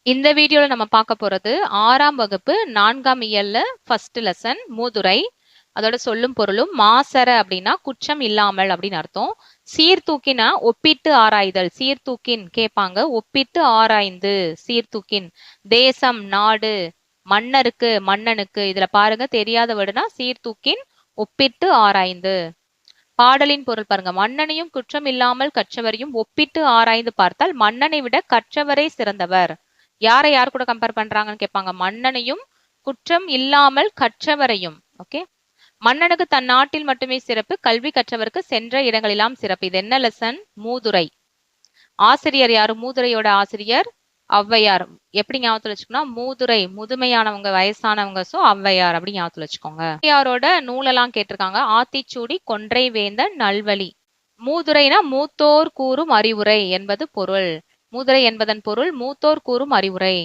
இந்த வீடியோல நம்ம பார்க்க போறது 6ஆம் வகுப்பு 4ஆம் இயல்ல ஃபர்ஸ்ட் லெசன் மூதுரை. அதோட சொல்லும் பொருளும் மாசற அப்படின்னா குற்றம் இல்லாமல் அப்படின்னு அர்த்தம். சீர்தூக்கினா ஒப்பிட்டு ஆராய்தல். சீர்தூக்கின் கேட்பாங்க. ஒப்பிட்டு ஆராய்ந்து சீர்தூக்கின். தேசம் நாடு, மன்னருக்கு மன்னனுக்கு. இதுல பாருங்க தெரியாத வேர்டுனா சீர்தூக்கின் ஒப்பிட்டு ஆராய்ந்து. பாடலின் பொருள் பாருங்க. மன்னனையும் குற்றம் இல்லாமல் கற்றவரையும் ஒப்பிட்டு ஆராய்ந்து பார்த்தால் மன்னனை விட கற்றவரே சிறந்தவர். யாரை யார் கூட கம்பேர் பண்றாங்கன்னு கேட்பாங்க. மன்னனையும் குற்றம் இல்லாமல் கற்றவரையும். ஓகே. மன்னனுக்கு தன் நாட்டில் மட்டுமே சிறப்பு, கல்வி கற்றவருக்கு சென்ற இடங்களெல்லாம் சிறப்பு. இது என்ன லெசன்? மூதுரை. ஆசிரியர் யாரு? மூதுரையோட ஆசிரியர் ஔவையார். எப்படி ஞாபகத்துல வச்சுக்கோன்னா, மூதுரை முதுமையானவங்க, வயசானவங்க. சோ ஔவையார் அப்படி ஞாபகத்துல வச்சுக்கோங்க. ஔவையாரோட நூலெல்லாம் கேட்டிருக்காங்க. ஆத்திச்சூடி, கொன்றை வேந்தன், நல்வழி. மூதுரைனா மூத்தோர் கூறும் அறிவுரை என்பது பொருள். மூதுரை என்பதன் பொருள் மூத்தோர் கூறும் அறிவுரை.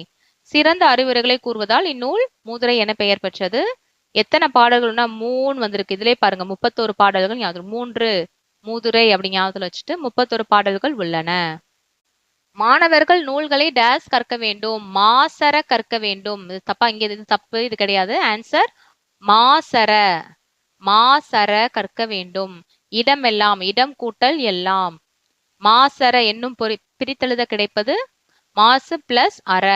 சிறந்த அறிவுரைகளை கூறுவதால் இந்நூல் மூதுரை என பெயர் பெற்றது. எத்தனை பாடல்கள்னா 3 வந்திருக்கு. இதுலயே பாருங்க 31 பாடல்கள் ஞாபகம். 3 மூதுரை அப்படி ஞாபகத்துல வச்சுட்டு 31 பாடல்கள் உள்ளன. மாணவர்கள் நூல்களை டேஸ் கற்க வேண்டும். மாசற கற்க வேண்டும். இது தப்பா, இங்க இது தப்பு, இது கிடையாது. ஆன்சர் மாசற. மாசற கற்க வேண்டும். இடமெல்லாம், இடம் கூட்டல் எல்லாம். மாசற என்னும் பிரித்தெழுத கிடைப்பது மாசு பிளஸ் அற.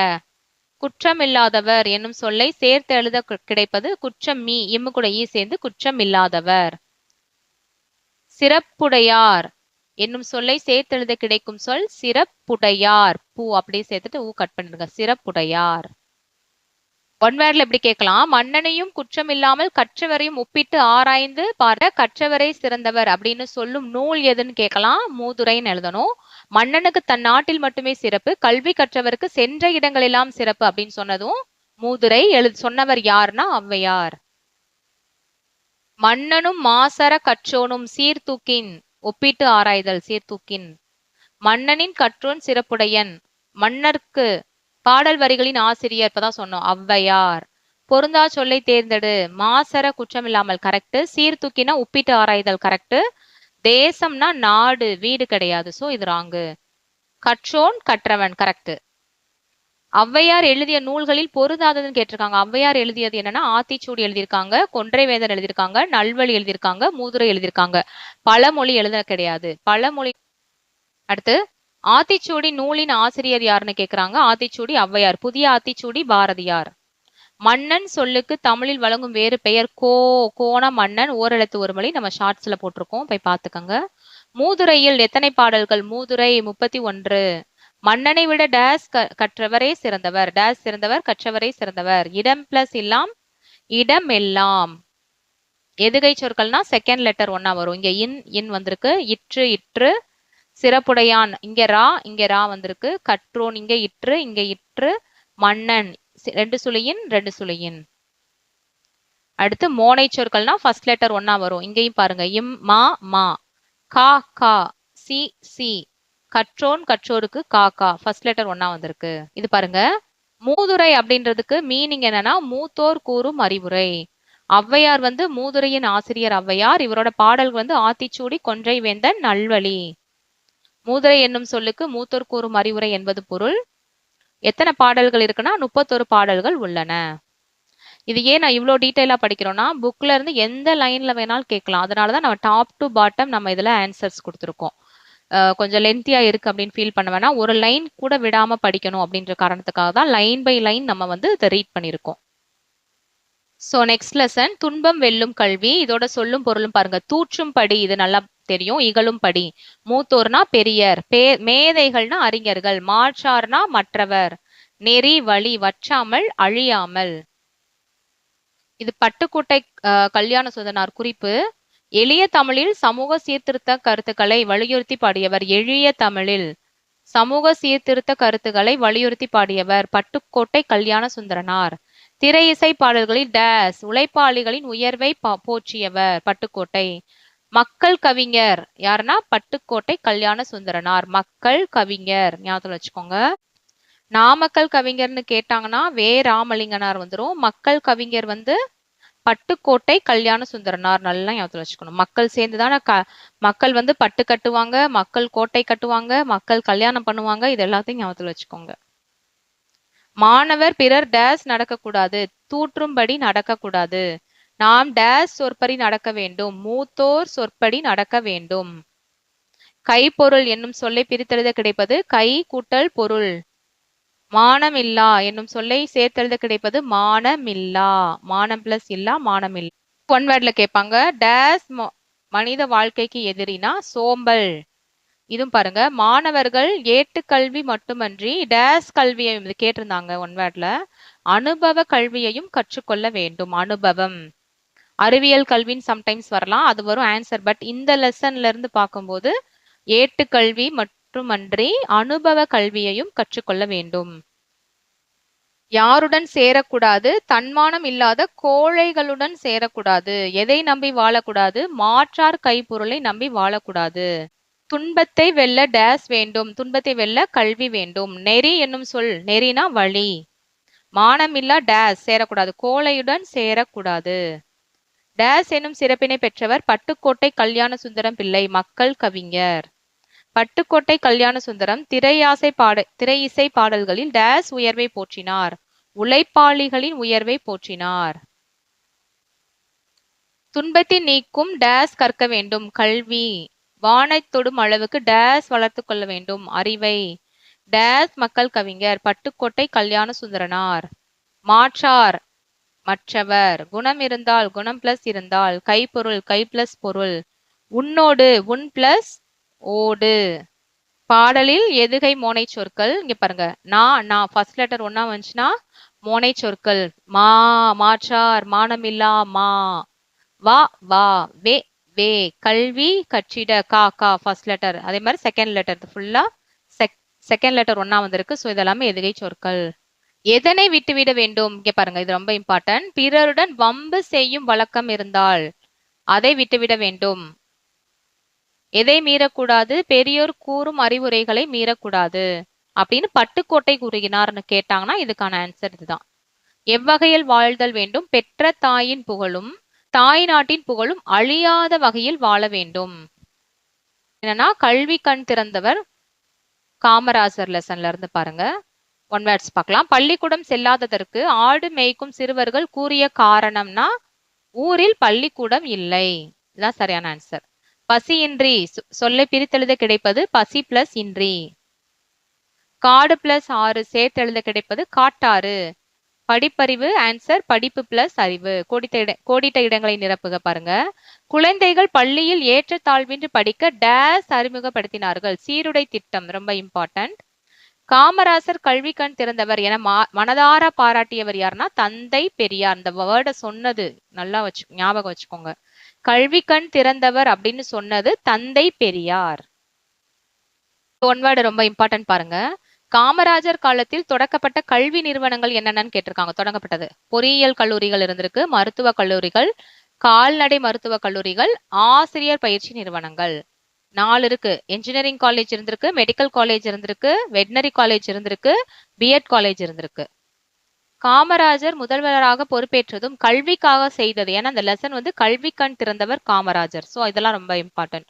குற்றமில்லாதவர் என்னும் சொல்லை சேர்த்து எழுத கிடைப்பது குற்றம் மீ, இம்மு கூட ஈ சேர்ந்து குற்றமில்லாதவர். சிறப்புடையார் என்னும் சொல்லை சேர்த்தெழுத கிடைக்கும் சொல் சிறப்புடையார். பூ அப்படியே சேர்த்துட்டு ஊ கட் பண்ணிருங்க. சிறப்புடையார். ஒன் வேர்ட்ல எப்படி கேட்கலாம்? மன்னனையும் குற்றம் இல்லாமல் கற்றவரையும் ஒப்பிட்டு ஆராய்ந்து பார்த்த கற்றவரை சிறந்தவர் அப்படின்னு சொல்லும் நூல் எதுன்னு கேட்கலாம். மூதுரைன்னு எழுதணும். மன்னனுக்கு தன் நாட்டில் மட்டுமே சிறப்பு, கல்வி கற்றவருக்கு சென்ற இடங்களெல்லாம் சிறப்பு அப்படின்னு சொன்னதும் மூதுரை. சொன்னவர் யாருன்னா ஔவையார். மன்னனும் மாசற கற்றோனும் சீர்தூக்கின் ஒப்பிட்டு ஆராய்தல். சீர்தூக்கின். மன்னனின் கற்றோன் சிறப்புடையன். மன்னருக்கு பாடல் வரிகளின் ஆசிரியர் இப்பதான் சொன்னோம் ஔவையார். பொருந்தா சொல்லை தேர்ந்தெடு. மாசற குற்றமில்லாமல் கரெக்ட். சீர்தூக்கினா ஒப்பிட்டு ஆராய்தல் கரெக்ட். தேசம்னா நாடு, வீடு கிடையாது. சோ இது ராங்கு. கற்றோன் கற்றவன் கரெக்ட். ஔவையார் எழுதிய நூல்களில் பொருந்தாததுன்னு கேட்டிருக்காங்க. ஔவையார் எழுதியது என்னன்னா ஆத்திச்சூடி எழுதியிருக்காங்க, கொன்றை வேந்தன் எழுதியிருக்காங்க, நல்வழி எழுதியிருக்காங்க, மூதுரை எழுதியிருக்காங்க. பழமொழி எழுத கிடையாது. பழமொழி. அடுத்து ஆத்திச்சூடி நூலின் ஆசிரியர் யாருன்னு கேக்குறாங்க. ஆத்திச்சூடி ஔவையார். புதிய ஆத்திச்சூடி பாரதியார். மன்னன் சொல்லுக்கு தமிழில் வழங்கும் வேறு பெயர் கோண மன்னன். ஓரெழுத்து ஒரு மொழி. நம்ம ஷார்ட்ஸ்ல போட்டிருக்கோம், போய் பாத்துக்கோங்க. மூதுரையில் எத்தனை பாடல்கள்? மூதுரை 31. மன்னனை விட டேஸ் கற்றவரே சிறந்தவர். டேஸ் சிறந்தவர், கற்றவரே சிறந்தவர். இடம் பிளஸ் இல்லாம், இடம் எல்லாம். எதுகை சொற்கள்னா செகண்ட் லெட்டர் ஒன்னா வரும். இங்க இன் வந்திருக்கு. இற்று இற்று. சிறப்புடையான் இங்க ரா வந்திருக்கு. கற்றோன் இங்க இற்று. மன்னன் 2 சுழியின் 2 சுழியின். அடுத்து மோனை சொற்கள்னா ஃபர்ஸ்ட் லெட்டர் ஒன்னா வரும். இங்கேயும் பாருங்க. இம் மா. கா சி. கற்றோன் கற்றோருக்கு கா ஃபர்ஸ்ட் லெட்டர் ஒன்னா வந்திருக்கு. இது பாருங்க. மூதுரை அப்படின்றதுக்கு மீனிங் என்னன்னா மூத்தோர் கூறும் அறிவுரை. ஔவையார் வந்து மூதுரையின் ஆசிரியர் ஔவையார். இவரோட பாடல் வந்து ஆத்திச்சூடி, கொன்றை வேந்தன், நல்வழி. மூதுரை என்னும் சொல்லுக்கு மூத்தோர் கூறும் அறிவுரை என்பது பொருள். எத்தனை பாடல்கள் இருக்குன்னா 31 பாடல்கள் உள்ளன. இது ஏன் நான் இவ்வளோ டீட்டெயிலா படிக்கிறோம்னா புக்ல இருந்து எந்த லைன்ல வேணாலும் கேட்கலாம். அதனாலதான் நம்ம டாப் டு பாட்டம் நம்ம இதுல ஆன்சர்ஸ் கொடுத்துருக்கோம். கொஞ்சம் லென்த்தியா இருக்கு அப்படின்னு ஃபீல் பண்ண வேணாம். ஒரு லைன் கூட விடாம படிக்கணும் அப்படின்ற காரணத்துக்காக தான் லைன் பை லைன் நம்ம வந்து இதை ரீட் பண்ணியிருக்கோம். சோ நெக்ஸ்ட் லெசன் துன்பம் வெல்லும் கல்வி. இதோட சொல்லும் பொருளும் பாருங்க. தூற்றும் படி, இது நல்லா தெரியும். இகழும் படி. மூத்தோர்னா பெரியர், மேதைகள்னா அறிஞர்கள், மாற்றார்னா மற்றவர், நெறி வழி, வற்றாமல் அழியாமல். இது பட்டுக்கோட்டை கல்யாண சுந்தரனார் குறிப்பு. எளிய தமிழில் சமூக சீர்திருத்த கருத்துக்களை வலியுறுத்தி பாடியவர். எளிய தமிழில் சமூக சீர்திருத்த கருத்துக்களை வலியுறுத்தி பாடியவர் பட்டுக்கோட்டை கல்யாண சுந்தரனார். திரை இசை பாடல்களில் டேஸ் உழைப்பாளிகளின் உயர்வை போற்றியவர் பட்டுக்கோட்டை. மக்கள் கவிஞர் யாருன்னா பட்டுக்கோட்டை கல்யாண சுந்தரனார். மக்கள் கவிஞர் ஞாபகம் வச்சுக்கோங்க. நாமக்கல் கவிஞர்னு கேட்டாங்கன்னா ராமலிங்கனார் வந்துரும். மக்கள் கவிஞர் வந்து பட்டுக்கோட்டை கல்யாண சுந்தரனார். நல்லா ஞாபகம் வச்சுக்கணும். மக்கள் சேர்ந்துதானே மக்கள் வந்து பட்டு கட்டுவாங்க, மக்கள் கோட்டை கட்டுவாங்க, மக்கள் கல்யாணம் பண்ணுவாங்க. இது எல்லாத்தையும் ஞாபகத்துல வச்சுக்கோங்க. மாணவர் பிறர் டேஸ் நடக்கக்கூடாது, தூற்றும்படி நடக்கக்கூடாது. நாம் டேஸ் சொற்படி நடக்க வேண்டும், மூத்தோர் சொற்படி நடக்க வேண்டும். கைப்பொருள் என்னும் சொல்லை பிரித்தெழுத கிடைப்பது கை கூட்டல் பொருள். மானமில்லா என்னும் சொல்லை சேர்த்தெழுத கிடைப்பது மானமில்லா. மானம் பிளஸ் இல்லா, மானமில்லா. ஒன் வேர்ட்ல கேட்பாங்க. டேஸ் மனித வாழ்க்கைக்கு எதிரினா சோம்பல். இதுவும் பாருங்க, மாணவர்கள் ஏட்டுக்கல்வி மட்டுமன்றி டேஸ் கல்வியை கேட்டிருந்தாங்க ஒன் வேர்ட்ல. அனுபவ கல்வியையும் கற்றுக்கொள்ள வேண்டும். அனுபவம். அறிவியல் கல்வின்னு சம்டைம்ஸ் வரலாம், அது வரும் ஆன்சர். பட் இந்த லெசன்ல இருந்து பார்க்கும்போது ஏட்டுக்கல்வி மட்டுமன்றி அனுபவ கல்வியையும் கற்றுக்கொள்ள வேண்டும். யாருடன் சேரக்கூடாது? தன்மானம் இல்லாத கோழைகளுடன் சேரக்கூடாது. எதை நம்பி வாழக்கூடாது? மாற்றார் கைப்பொருளை நம்பி வாழக்கூடாது. துன்பத்தை வெல்ல டேஸ் வேண்டும், துன்பத்தை வெல்ல கல்வி வேண்டும். நெறி என்னும் சொல், நெறினா வழி. மானமில்லா டேஸ் சேரக்கூடாது, கோழையுடன் சேரக்கூடாது. டேஸ் என்னும் சிறப்பினை பெற்றவர் பட்டுக்கோட்டை கல்யாண சுந்தரம் பிள்ளை, மக்கள் கவிஞர். பட்டுக்கோட்டை கல்யாண சுந்தரம் திரை இசை பாடல்களில் டேஸ் உயர்வை போற்றினார், உழைப்பாளிகளின் உயர்வை போற்றினார். துன்பத்தை நீக்கும் டேஸ் கற்க வேண்டும், கல்வி. வானை தொடும் அளவுக்கு டேஸ் வளர்த்து கொள்ள வேண்டும், அறிவை. டேஸ் மக்கள் கவிஞர் பட்டுக்கோட்டை கல்யாண சுந்தரனார். மாற்றார் மற்றவர். குணம் இருந்தால், குணம் பிளஸ் இருந்தால். கைப்பொருள், கை பிளஸ் பொருள். உன்னோடு, உன் பிளஸ் ஓடு. பாடலில் எதுகை மோனை சொற்கள். இங்க பாருங்க, நான் ஃபர்ஸ்ட் லெட்டர் ஒன்னா வந்துச்சுன்னா மோனை சொற்கள். மா, மாற்றார், மானமில்லா, மா. வா, வா, வே, வே. கல்வி, கற்றிட, கா, கா ஃபர்ஸ்ட் லெட்டர். அதே மாதிரி செகண்ட் லெட்டர் ஃபுல்லா செகண்ட் லெட்டர் ஒன்னா வந்திருக்கு. ஸோ இதெல்லாமே எதுகை சொற்கள். எதனை விட்டுவிட வேண்டும்? இங்க பாருங்க, இது ரொம்ப இம்பார்ட்டன்ட். பிறருடன் வம்பு செய்யும் வழக்கம் இருந்தால் அதை விட்டுவிட வேண்டும். எதை மீறக்கூடாது? பெரியோர் கூறும் அறிவுரைகளை மீறக்கூடாது அப்படின்னு பட்டுக்கோட்டை கூறுகிறார்னு கேட்டாங்கன்னா இதுக்கான ஆன்சர் இதுதான். எவ்வகையில் வாழ்தல் வேண்டும்? பெற்ற தாயின் புகழும் தாய் நாட்டின் புகழும் அழியாத வகையில் வாழ வேண்டும். என்னன்னா, கல்வி கண் திறந்தவர் காமராஜர் லெசன்ல இருந்து பாருங்க. ஒன் வேர்ட்ஸ் பார்க்கலாம். பள்ளிக்கூடம் செல்லாததற்கு ஆடு மேய்க்கும் சிறுவர்கள் கூறிய காரணம்னா ஊரில் பள்ளிக்கூடம் இல்லை. இதுதான் சரியான ஆன்சர். பசியின்றி சொல்லை பிரித்தெழுத கிடைப்பது பசி பிளஸ் இன்றி. காடு பிளஸ் ஆறு சேர்த்தெழுத கிடைப்பது காட்டாறு. படிப்பறிவு ஆன்சர், படிப்பு பிளஸ் அறிவு. கோடிட்ட இடங்களை நிரப்புக பாருங்க. குழந்தைகள் பள்ளியில் ஏற்றத்தாழ்வின்றி படிக்க டேஸ் அறிமுகப்படுத்தினார்கள், சீருடை திட்டம். ரொம்ப இம்பார்ட்டன்ட். காமராசர் கல்வி கண் திறந்தவர் என மனதார பாராட்டியவர் யாருன்னா தந்தை பெரியார். இந்த வேர்டை சொன்னது நல்லா ஞாபகம் வச்சுக்கோங்க. கல்வி கண் திறந்தவர் அப்படின்னு சொன்னது தந்தை பெரியார். ஒன் வேர்டு ரொம்ப இம்பார்ட்டன்ட் பாருங்க. காமராஜர் காலத்தில் தொடக்கப்பட்ட கல்வி நிறுவனங்கள் என்னென்னு கேட்டிருக்காங்க. தொடங்கப்பட்டது பொறியியல் கல்லூரிகள் இருந்திருக்கு, மருத்துவ கல்லூரிகள், கால்நடை மருத்துவ கல்லூரிகள், ஆசிரியர் பயிற்சி நிறுவனங்கள். 4 இருக்கு. என்ஜினியரிங் காலேஜ் இருந்திருக்கு, மெடிக்கல் காலேஜ் இருந்திருக்கு, வெட்டினரி காலேஜ் இருந்திருக்கு, பிஎட் காலேஜ் இருந்திருக்கு. காமராஜர் முதல்வராக பொறுப்பேற்றதும் கல்விக்காக செய்தது. ஏன்னா அந்த லெசன் வந்து கல்வி கண் திறந்தவர் காமராஜர். ஸோ இதெல்லாம் ரொம்ப இம்பார்ட்டன்ட்.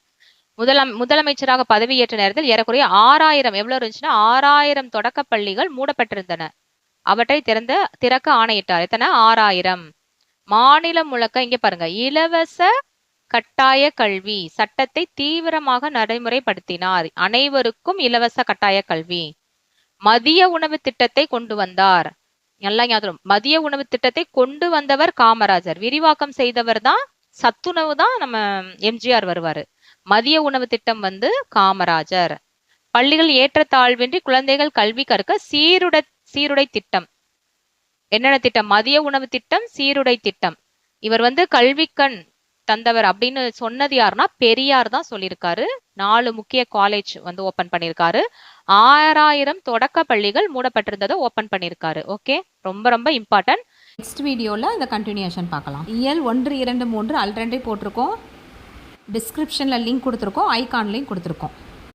முதலமைச்சராக பதவியேற்ற நேரத்தில் ஏறக்குறைய 6000 எவ்வளவு இருந்துச்சுன்னா 6000 தொடக்க பள்ளிகள் மூடப்பட்டிருந்தன. அவற்றை திறக்க ஆணையிட்டார். எத்தனை? 6000. மாநிலம் முழக்க இங்க பாருங்க, இலவச கட்டாய கல்வி சட்டத்தை தீவிரமாக நடைமுறைப்படுத்தினார். அனைவருக்கும் இலவச கட்டாய கல்வி. மதிய உணவு திட்டத்தை கொண்டு வந்தார். நல்லா ஞாபகம். மதிய உணவு திட்டத்தை கொண்டு வந்தவர் காமராஜர். விரிவாக்கம் செய்தவர் தான், சத்துணவு தான் நம்ம எம்ஜிஆர் வருவாரு. மதிய உணவு திட்டம் வந்து காமராஜர். பள்ளிகள் ஏற்றத்தாழ்வின்றி குழந்தைகள் கல்வி கற்க சீருடை திட்டம். என்னென்ன திட்டம்? மதிய உணவு திட்டம், சீருடை திட்டம். இவர் வந்து கல்வி கண் தந்தவர் அப்படின்னு சொன்னது யாருன்னா பெரியார் தான் சொல்லியிருக்காரு. 4 முக்கிய காலேஜ் வந்து ஓபன் பண்ணியிருக்காரு. 6000 தொடக்க பள்ளிகள் மூடப்பட்டிருந்ததை ஓபன் பண்ணியிருக்காரு. ஓகே, ரொம்ப ரொம்ப இம்பார்ட்டன்ட். நெக்ஸ்ட் வீடியோவில் இந்த கண்டினியூஷன் பார்க்கலாம். இயல் 1, 2, 3 ஆல்ரெடி போட்டிருக்கோம். டிஸ்கிரிப்ஷனில் லிங்க் கொடுத்துருக்கோம், ஐகான்லையும் கொடுத்துருக்கோம்.